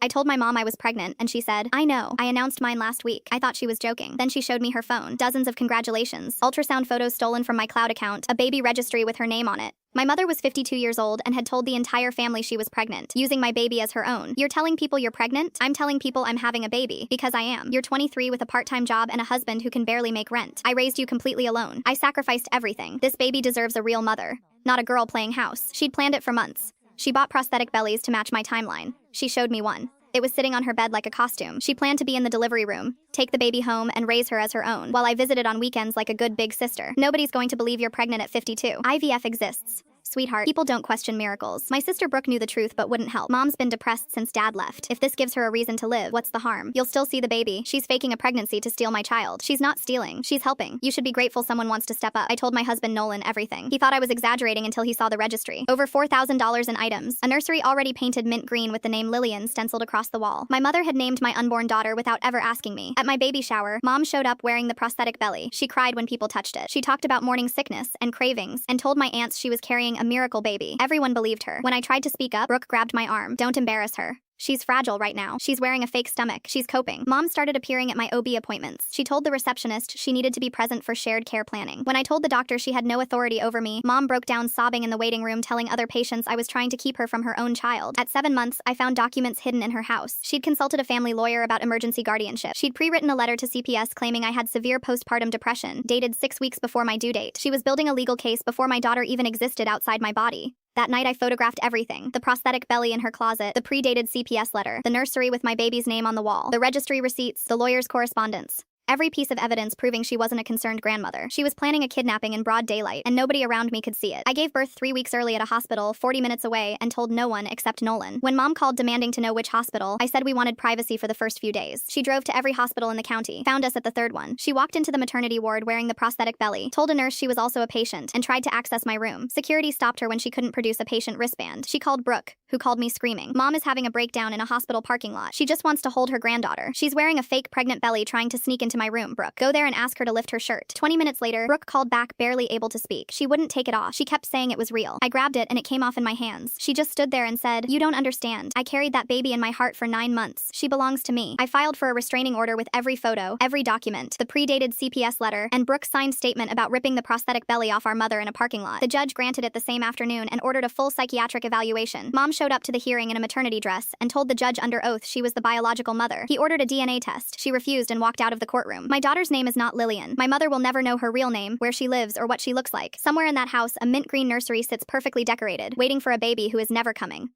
I told my mom I was pregnant, and she said, I know. I announced mine last week. I thought she was joking. Then she showed me her phone. Dozens of congratulations. Ultrasound photos stolen from my cloud account. A baby registry with her name on it. My mother was 52 years old and had told the entire family she was pregnant, using my baby as her own. You're telling people you're pregnant? I'm telling people I'm having a baby, because I am. You're 23 with a part-time job and a husband who can barely make rent. I raised you completely alone. I sacrificed everything. This baby deserves a real mother, not a girl playing house. She'd planned it for months. She bought prosthetic bellies to match my timeline. She showed me one. It was sitting on her bed like a costume. She planned to be in the delivery room, take the baby home, and raise her as her own, while I visited on weekends like a good big sister. Nobody's going to believe you're pregnant at 52. IVF exists. Sweetheart, people don't question miracles. My sister Brooke knew the truth but wouldn't help. Mom's been depressed since Dad left. If this gives her a reason to live, what's the harm? You'll still see the baby. She's faking a pregnancy to steal my child. She's not stealing. She's helping. You should be grateful someone wants to step up. I told my husband Nolan everything. He thought I was exaggerating until he saw the registry. Over $4,000 in items. A nursery already painted mint green with the name Lillian stenciled across the wall. My mother had named my unborn daughter without ever asking me. At my baby shower, Mom showed up wearing the prosthetic belly. She cried when people touched it. She talked about morning sickness and cravings and told my aunts she was carrying a miracle baby. Everyone believed her. When I tried to speak up, Brooke grabbed my arm. Don't embarrass her. She's fragile right now. She's wearing a fake stomach. She's coping. Mom started appearing at my OB appointments. She told the receptionist she needed to be present for shared care planning. When I told the doctor she had no authority over me, Mom broke down sobbing in the waiting room telling other patients I was trying to keep her from her own child. At 7 months, I found documents hidden in her house. She'd consulted a family lawyer about emergency guardianship. She'd pre-written a letter to CPS claiming I had severe postpartum depression, dated 6 weeks before my due date. She was building a legal case before my daughter even existed outside my body. That night I photographed everything. The prosthetic belly in her closet, the pre-dated CPS letter, the nursery with my baby's name on the wall, the registry receipts, the lawyer's correspondence. Every piece of evidence proving she wasn't a concerned grandmother. She was planning a kidnapping in broad daylight, and nobody around me could see it. I gave birth 3 weeks early at a hospital 40 minutes away and told no one except Nolan. When Mom called demanding to know which hospital, I said we wanted privacy for the first few days. She drove to every hospital in the county, found us at the third one. She walked into the maternity ward wearing the prosthetic belly, told a nurse she was also a patient, and tried to access my room. Security stopped her when she couldn't produce a patient wristband. She called Brooke, who called me screaming. Mom is having a breakdown in a hospital parking lot. She just wants to hold her granddaughter. She's wearing a fake pregnant belly trying to sneak into my room. Brooke, go there and ask her to lift her shirt. 20 minutes later, Brooke called back, barely able to speak. She wouldn't take it off. She kept saying it was real. I grabbed it and it came off in my hands. She just stood there and said, "You don't understand. I carried that baby in my heart for 9 months. She belongs to me." I filed for a restraining order with every photo, every document, the pre-dated CPS letter, and Brooke's signed statement about ripping the prosthetic belly off our mother in a parking lot. The judge granted it the same afternoon and ordered a full psychiatric evaluation. Mom showed up to the hearing in a maternity dress and told the judge under oath she was the biological mother. He ordered a DNA test. She refused and walked out of the courtroom. My daughter's name is not Lillian. My mother will never know her real name, where she lives, or what she looks like. Somewhere in that house, a mint green nursery sits perfectly decorated, waiting for a baby who is never coming.